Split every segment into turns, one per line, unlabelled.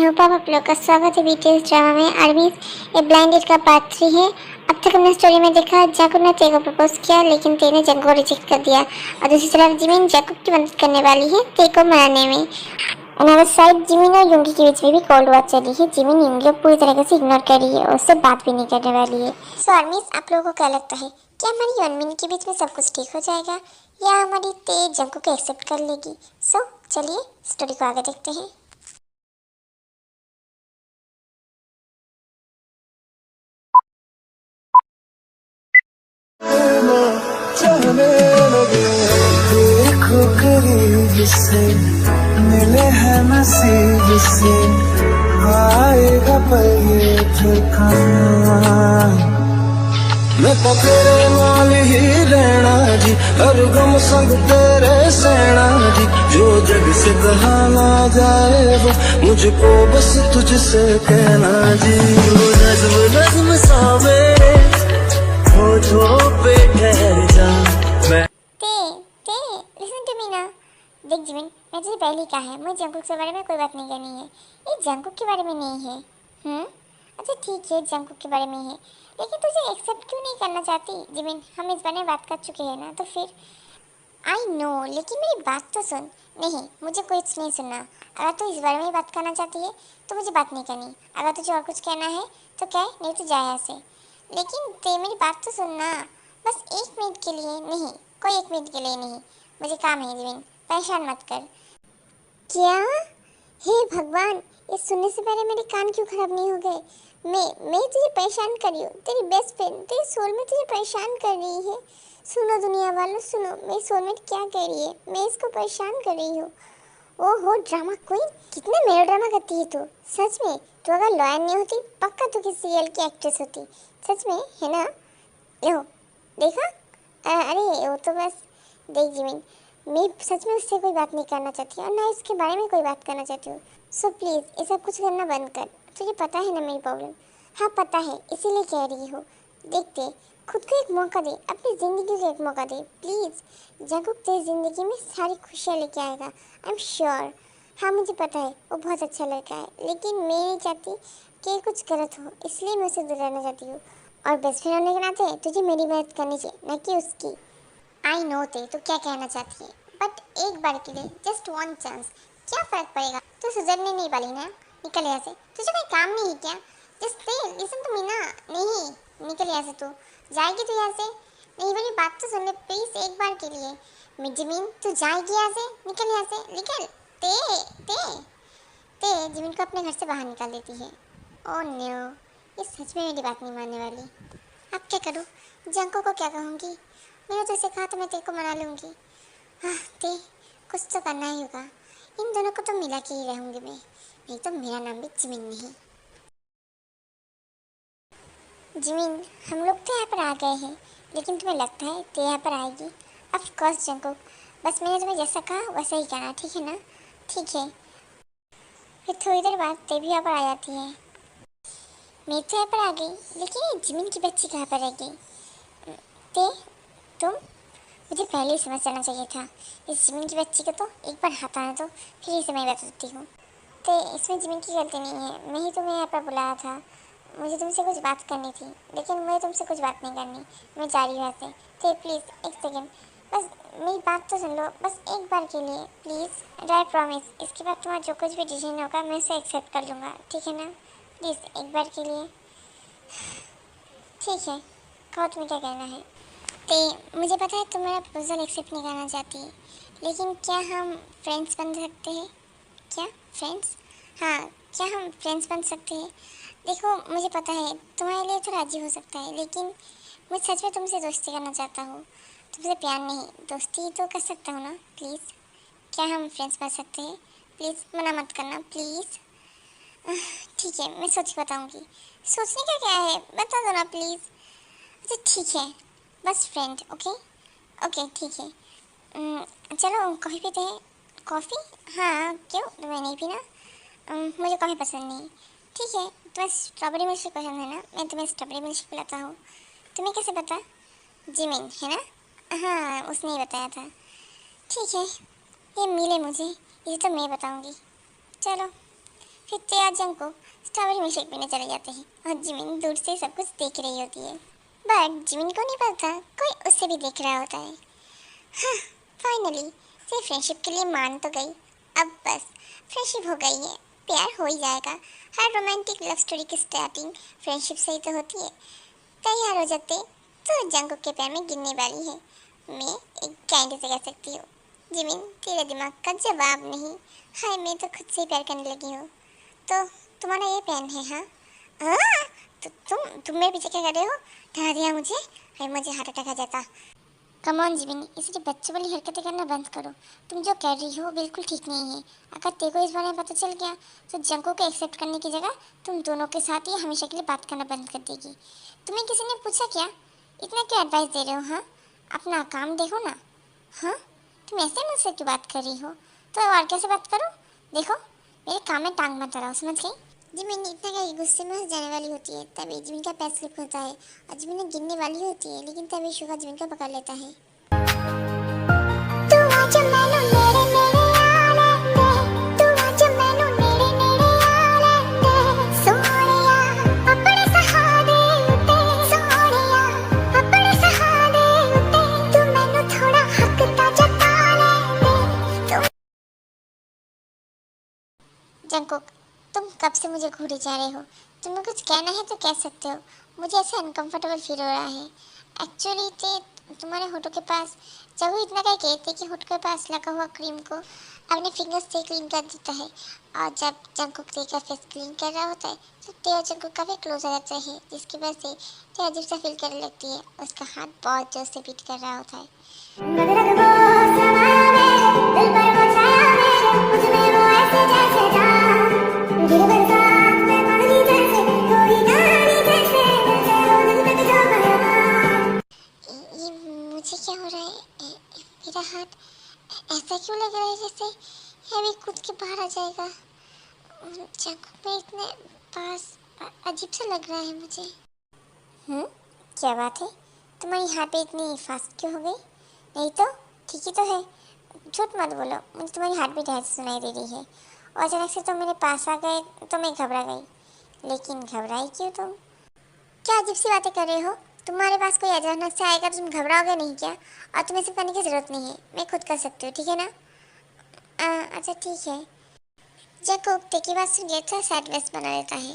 अनुपम, आप लोग का स्वागत है बीटीएस ड्रामा में। आर्मीज ये ब्लाइंड डेट का पार्ट 3 है। अब तक हमने स्टोरी में देखा जैकब ने ते को प्रपोज किया, लेकिन ते ने जंग को रिजेक्ट कर दिया और दूसरी तरफ जिमिन जैकब की मदद करने वाली है ते को मनाने में। अनदर साइड जिमिन और युंगी के बीच में भी कोल्ड वॉर चली है। जिमिन युंगी को पूरी तरीके से इग्नोर कर रही है और उससे बात भी नहीं करने वाली है। सो आर्मीज, आप लोगों को क्या लगता है, क्या हमारी यनमिन के बीच में सब कुछ ठीक हो जाएगा या हमारी ते जंग को एक्सेप्ट कर लेगी? सो चलिए स्टोरी को आगे देखते हैं।
चलने लगे देखो करीब से, मिले हैं नसीब से, आएगा पल ये ठिकाना। मैं तो तेरे नाल ही रहना जी, हर गम संग तेरे सहना जी। जो जग से कहा ना जाए वो मुझको बस तुझसे कहना जी। वो नज्म नज्म सा मेरे होठों पे ठहर जा।
ते लिसन टू मी ना। देख जिमिन, मैं तुझे पहले ही कहा है मुझे जंगकुक के बारे में कोई बात नहीं करनी है। ये जंगकुक के बारे में नहीं है। अच्छा ठीक है, जंगकुक के बारे में है, लेकिन तुझे एक्सेप्ट क्यों नहीं करना चाहती? जिमिन, हम इस बारे में बात कर चुके हैं ना, तो फिर आई नो, लेकिन मेरी बात तो सुन। नहीं, मुझे कुछ नहीं सुनना। अगर तू इस बारे में ही बात करना चाहती है तो मुझे बात नहीं करनी। अगर तुझे और कुछ कहना है तो क्या है, नहीं तो जाए यहाँ से। लेकिन ते मेरी बात तो सुनना, बस 1 मिनट के लिए। नहीं, कोई 1 मिनट के लिए नहीं, मुझे काम है जिमिन, परेशान मत कर। क्या? हे भगवान, ये सुनने से पहले मेरे कान क्यों खराब नहीं हो गए? मैं तुझे परेशान कर रही हूँ, तेरी बेस्ट फ्रेंड, तेरी सोलमेट तुझे परेशान कर रही है। सुनो दुनिया वालों, सुनो, मेरी सोलमेट क्या कह रही है, मैं इसको परेशान कर रही हूँ। ओहो ड्रामा क्वीन, कितना मेलो ड्रामा करती है तू। सच में तू अगर लॉयर नहीं होती पक्का तू किसी सीरियल की एक्ट्रेस होती। सच में, है ना? लो देखा। अरे वो तो बस देख जिमिन, मैं सच में उससे कोई बात नहीं करना चाहती और ना इसके बारे में कोई बात करना चाहती हूँ। सो प्लीज़ ये सब कुछ करना बंद कर। तुझे पता है ना मेरी प्रॉब्लम। हाँ पता है, इसीलिए कह रही हो। देखते, खुद को एक मौका दे, अपनी ज़िंदगी को एक मौका दे प्लीज़। जंगकुक तेरी ज़िंदगी में सारी खुशियाँ लेके आएगा, आई एम श्योर। हाँ मुझे पता है वो बहुत अच्छा लड़का है, लेकिन मैं नहीं चाहती कि कुछ गलत हो, इसलिए मैं उसे दूर रहना चाहती हूँ। और बेस्ट फ्रेंड होने के नाते तुझे मेरी मदद करनी चाहिए, न कि उसकी। आई नो ते तो क्या कहना चाहती है, बट एक बार के लिए, जस्ट वन चांस, क्या फर्क पड़ेगा? तू सुधरने नहीं वाली ना, निकल यहाँ से। तुझे कोई काम नहीं है क्या? Just say listen to me ना। नहीं, निकल यहाँ से। तू जाएगी तो यहाँ से? नहीं, मेरी बात तो सुन ले प्लीज, एक बार के लिए। जिमिन तू जाएगी यहाँ से, निकल यहाँ से, निकल। ते ते ते जिमिन को अपने घर से बाहर निकाल देती है। ओह नो, ये सच में मेरी बात नहीं मानने वाली। अब क्या करूँ? जंको को क्या कहूँगी? मैंने तो इसे कहा तो मैं तेरे को मना लूँगी। हाँ ते, कुछ तो करना ही होगा। इन दोनों को तो मिला के ही रहूँगी मैं, नहीं तो मेरा नाम भी जिमिन नहीं। जिमिन, हम लोग तो यहाँ पर आ गए हैं, लेकिन तुम्हें लगता है ते यहाँ पर आएगी? ऑफ कोर्स जंको, बस मैंने तुम्हें जैसा कहा वैसा ही करना, ठीक है ना? ठीक है। फिर थोड़ी देर बाद ते भी यहाँ पर आ जाती है। मैं तो यहाँ पर आ गई, लेकिन ये जिमिन की बच्ची कहाँ पर रह गई? ते, तुम? मुझे पहले ही समझ जाना चाहिए था। इस जिमिन की बच्ची को तो एक बार हाथ आने दो, फिर इसे मैं बताती हूँ। तो इसमें जिमिन की गलती नहीं है, मैं ही तुम्हें यहाँ पर बुलाया था। मुझे तुमसे कुछ बात करनी थी, लेकिन मुझे तुमसे कुछ बात नहीं करनी। मैं जा रही हूँ यहाँ से। तो प्लीज़ एक सेकेंड, बस मेरी बात तो सुन लो, बस एक बार के लिए प्लीज़। आई प्रॉमिस, इसके बाद तुम्हारा जो कुछ भी डिसीजन होगा मैं उसे एक्सेप्ट कर लूँगा, ठीक है ना? प्लीज़ एक बार के लिए। ठीक है, कहो तुम्हें क्या कहना है। ते, मुझे पता है तुम मेरा प्रपोजल एक्सेप्ट नहीं करना चाहती, लेकिन क्या हम फ्रेंड्स बन सकते हैं? क्या फ्रेंड्स? हाँ, क्या हम फ्रेंड्स बन सकते हैं? देखो मुझे पता है तुम्हारे लिए तो राजी हो सकता है, लेकिन मैं सच में तुमसे दोस्ती करना चाहता हूँ। तुमसे प्यार नहीं, दोस्ती तो कर सकता हूँ ना? प्लीज़, क्या हम फ्रेंड्स बन सकते हैं? प्लीज़ मना मत करना प्लीज़। ठीक है, मैं सोच के बताऊँगी। सोचने का क्या है, बता दो ना प्लीज़। अच्छा ठीक है, बस फ्रेंड। ओके ओके ठीक है। चलो कॉफ़ी पीते हैं। कॉफ़ी? हाँ क्यों, तुम्हें नहीं पीना? मुझे कॉफ़ी पसंद नहीं। ठीक है, तुम्हें स्ट्रॉबेरी मिल्क पसंद है ना, मैं तुम्हें स्ट्रॉबेरी मिल्क पिलाता हूँ। तुम्हें कैसे पता? जिमिन है ना? हाँ उसने ही बताया था। ठीक है, ये मिले मुझे, ये तो मैं बताऊँगी। चलो फिर तो यार जंकुक स्ट्रॉबेरी मिल्क शेक पीने चले जाते हैं और जिमिन दूर से सब कुछ देख रही होती है। बट जिमिन को नहीं पता कोई उससे भी देख रहा होता है। हाँ, फाइनली सिर्फ फ्रेंडशिप के लिए मान तो गई, अब बस फ्रेंडशिप हो गई है, प्यार हो ही जाएगा। हर रोमांटिक लव स्टोरी की स्टार्टिंग फ्रेंडशिप से ही तो होती है। तैयार हो जाते तो जंकुक के पैर में गिरने वाली है। मैं एक गारंटी से कह सकती हूँ, जिमिन तेरे दिमाग का जवाब नहीं। हाय, मैं तो खुद से ही प्यार करने लगी हूँ। तो तुम्हारा ये प्लान है? हाँ हाँ, तो तुम मेरे पीछे क्या कर रहे हो? डरा दिया मुझे। हाय, मुझे हार्ट अटैक आ जाता। कम ऑन जिमिन, इसलिए बच्चों वाली हरकतें करना बंद करो। तुम जो कर रही हो बिल्कुल ठीक नहीं है। अगर तेरे को इस बारे में पता चल गया तो जंको को एक्सेप्ट करने की जगह तुम दोनों के साथ ही हमेशा के लिए बात करना बंद कर देगी। तुम्हें किसी ने पूछा क्या? इतना क्यों एडवाइस दे रहे हो? हाँ, अपना काम देखो ना। हाँ, तुम ऐसे मुझसे क्यों बात कर रही हो? तो और कैसे बात करो? देखो, मेरे काम में टांग मत अड़ाओ, समझ गई? जिमिन इतना क्या गुस्से में हंस जाने वाली होती है, तभी जिमिन का पैर स्लिप होता है और जिमिन गिरने वाली होती है, लेकिन तभी शुगा जिमिन को पकड़ लेता है। जंकुक, तुम कब से मुझे घूरे जा रहे हो? तुम्हें कुछ कहना है तो कह सकते हो। मुझे ऐसा अनकंफर्टेबल फील हो रहा है। एक्चुअली तुम्हारे होठों के पास जब वो इतना क्या कहते कि होठ के पास लगा हुआ क्रीम को अपने फिंगर्स से क्लीन कर देता है, और जब जंकुक तेरा फेस क्लीन कर रहा होता है तो तेरा जंकुक काफ़ी क्लोज आ जाता है, जिसकी वजह से तेरा अजीब सा फील करने लगती है। उसका हाथ बहुत जोर से बीट कर रहा होता है। ये मुझे क्या हो रहा है? मेरा हाथ ऐसा क्यों लग रहा है जैसे ये अभी कूद के बाहर आ जाएगा। जंकुक में इतने पास अजीब सा लग रहा है मुझे। क्या बात है? तुम्हारी हार्ट बीट इतनी फास्ट क्यों हो गई? नहीं तो ठीक ही तो है। झूठ मत बोलो, मुझे तुम्हारी हार्ट बीट ऐसे सुनाई दे रही है और अचानक से तुम मेरे पास आ गए तो मैं घबरा गई। लेकिन घबराई क्यों तुम? क्या अजीब सी बातें कर रहे हो? तुम्हारे पास कोई अचानक से आएगा तो तुम घबराओगे नहीं क्या? और तुम्हें सिर्फ करने की ज़रूरत नहीं है, मैं खुद कर सकती हूँ, ठीक है ना? अच्छा ठीक है। जब उगते की बात सुन के थोड़ा सैड वेस्ट बना देता है।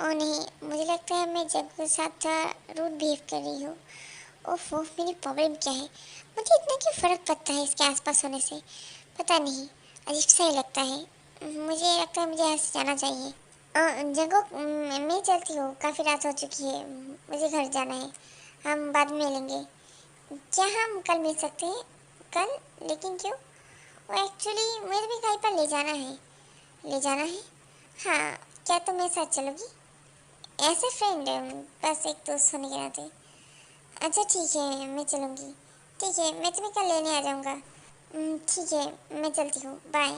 ओ नहीं, मुझे लगता है मैं जग के साथ थोड़ा रूड बिहेव कर रही हूँ। ओफ, मेरी प्रॉब्लम क्या है? मुझे इतना क्यों फ़र्क पड़ता है इसके आसपास होने से? पता नहीं, अजीब सा ही लगता है। मुझे लगता है मुझे यहाँ से जाना चाहिए। जगह मैं चलती हूँ, काफ़ी रात हो चुकी है, मुझे घर जाना है। हम बाद में मिलेंगे। क्या हम कल मिल सकते हैं? कल? लेकिन क्यों? वो एक्चुअली मुझे भी कहीं पर ले जाना है। ले जाना है? हाँ, क्या तुम मेरे साथ चलोगी? ऐसे फ्रेंड, बस एक दोस्त होने के नाते। अच्छा ठीक है, मैं चलूँगी। ठीक है, मैं तुम्हें कल लेने आ जाऊँगा। ठीक है, मैं चलती हूँ, बाय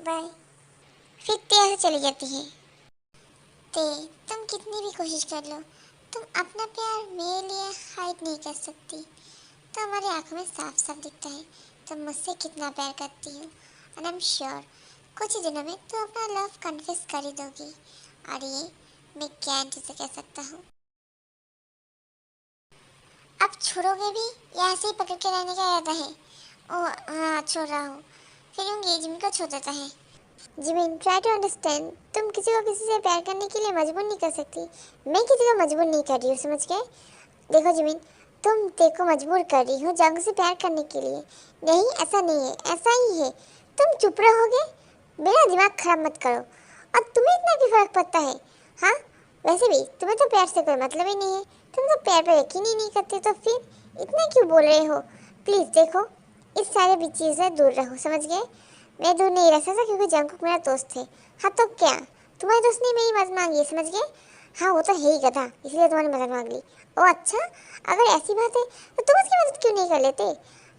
बाय। फिर तैयार चली जाती है। तुम कितनी भी कोशिश कर लो, तुम अपना प्यार मेरे लिए हाइड नहीं कर सकती। तो हमारी आंखों में साफ साफ दिखता है तुम मुझसे कितना प्यार करती हो। एंड आई एम श्योर कुछ ही दिनों में तुम अपना लव कन्फेस कर ही दोगी, और ये मैं गारंटी से कह सकता हूँ। अब छोड़ोगे भी या ऐसे ही पकड़ के रहने का इरादा है? ओह हाँ, छोड़ रहा हूँ। फिर जिमिन को छोड़ देता है। जिमिन, ट्राई टू अंडरस्टैंड, तुम किसी को किसी से प्यार करने के लिए मजबूर नहीं कर सकती। मैं किसी को मजबूर नहीं कर रही हूँ, समझ गए? देखो जिमिन, तुम तेरे को मजबूर कर रही हो जंग से प्यार करने के लिए। नहीं, ऐसा नहीं है, ऐसा ही है। तुम चुप रहोगे? मेरा दिमाग खराब मत करो। और तुम्हें इतना भी फर्क पड़ता है? हाँ, वैसे भी तुम्हें तो प्यार से कोई मतलब ही नहीं है। तुम तो प्यार पर यकीन ही नहीं करते, तो फिर इतना क्यों बोल रहे हो? प्लीज़ देखो, इस सारे भी चीज़ से दूर रहो, समझ गए? मैं दूर नहीं रह सकता क्योंकि जंकुक मेरा दोस्त है। हाँ तो क्या, तुम्हारे दोस्त ने मेरी मदद मांगी है, समझ गए? हाँ, वो तो है ही गधा, इसलिए तुम्हारी मदद मांग ली। ओ अच्छा, अगर ऐसी बात है तो तुम उसकी मदद क्यों नहीं कर लेते?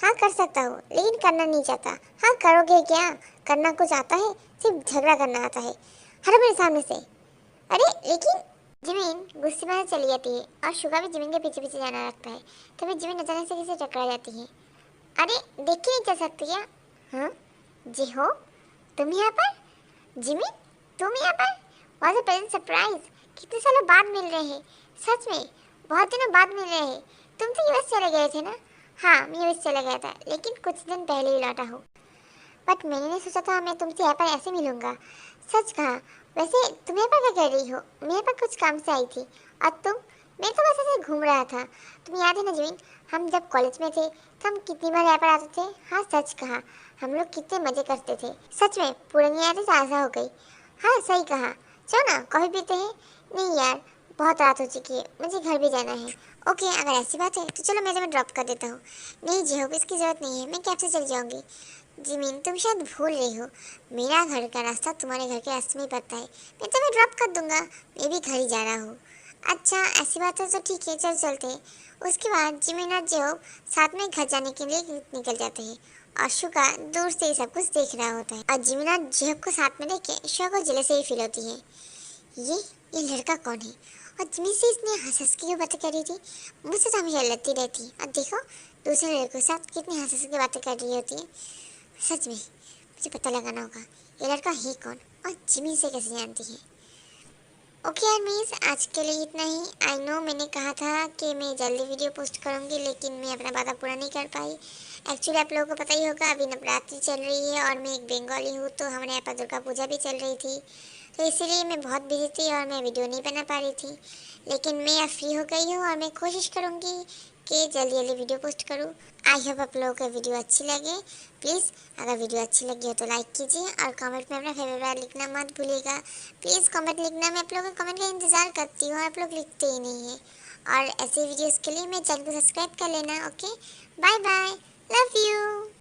हाँ कर सकता हूँ, लेकिन करना नहीं चाहता। हाँ करोगे क्या? करना कुछ आता है? सिर्फ झगड़ा करना आता है। हटो मेरे सामने से। अरे लेकिन जिमिन गुस्से में चली जाती है और शुगा भी जिमिन के पीछे पीछे जाना लगता है। तभी जिमिन अचानक से किसी टकरा जाती है। अरे देख के नहीं चल सकती क्या? हाँ जी हो, तुम यहाँ पर? जिमिन तुम यहाँ पर? What a pleasant surprise. कितने सालों बाद मिल रहे हैं, सच में बहुत दिनों बाद मिल रहे हैं। तुम तो यूएस चले गए थे ना? हाँ, मैं यूएस चला गया था, लेकिन कुछ दिन पहले ही लौटा हूँ। बट मैंने नहीं सोचा था मैं तुमसे यहाँ पर ऐसे मिलूंगा। सच कहा। वैसे तुम यहाँ पर क्या कर रही हो? मैं यहाँ पर कुछ काम से आई थी। और तुम? मैं तो बस ऐसे घूम रहा था। तुम्हें याद है ना जिमिन, हम जब कॉलेज में थे तो हम कितनी बार यहाँ पर आते थे। हाँ सच कहा, हम लोग कितने मजे करते थे। सच में पुरानी यादें ताज़ा हो गई। हाँ सही कहा। चलो ना कॉफी पीते हैं। नहीं यार, बहुत रात हो चुकी है, मुझे घर भी जाना है। ओके, अगर ऐसी बात है तो चलो मैं तुम्हें ड्रॉप कर देता हूँ। नहीं जिहोब, इसकी ज़रूरत नहीं है, मैं कैब से चली जाऊँगी। जिमिन तुम शायद भूल रही हो, मेरा घर का रास्ता तुम्हारे घर के रास्ते में पड़ता है। मैं तुम्हें ड्रॉप कर दूंगा, मैं भी घर ही जा रहा हूँ। अच्छा ऐसी बात है तो ठीक है, चल चलते हैं। उसके बाद जिमिन और जेहोब साथ में घर जाने के लिए निकल जाते हैं और शुका दूर से ही सब कुछ देख रहा होता है। और जिमिन और जेहोब को साथ में देख के शुका को जेलसी ही फील होती है। ये लड़का कौन है? और जिमिन से इतनी हंस के क्यों बातें कर रही थी? मुझसे तो हमेशा लड़ती रहती। और देखो दूसरे लड़कों के साथ कितनी हंस के बातें कर रही होती है। सच में मुझे पता लगाना होगा ये लड़का है कौन और जिमी से कैसे जानती है। ओके यार मीस, आज के लिए इतना ही। आई नो मैंने कहा था कि मैं जल्दी वीडियो पोस्ट करूँगी, लेकिन मैं अपना वादा पूरा नहीं कर पाई। एक्चुअली आप लोगों को पता ही होगा अभी नवरात्रि चल रही है और मैं एक बंगाली हूँ, तो हमारे यहाँ पर दुर्गा पूजा भी चल रही थी, तो इसीलिए मैं बहुत बिजी थी और मैं वीडियो नहीं बना पा रही थी। लेकिन मैं अब फ्री हो गई हूँ और मैं कोशिश करूँगी कि जल्दी जल्दी वीडियो पोस्ट करूँ। आई होप आप लोगों को वीडियो अच्छी लगे। प्लीज़ अगर वीडियो अच्छी लगी हो तो लाइक कीजिए और कमेंट में अपना फेवरेट लिखना मत भूलिएगा। प्लीज़ कमेंट लिखना, मैं आप लोगों के कमेंट का इंतज़ार करती हूँ, आप लोग लिखते ही नहीं हैं। और ऐसे वीडियोज़ के लिए मेरे चैनल को सब्सक्राइब कर लेना। Okay, bye bye, love you.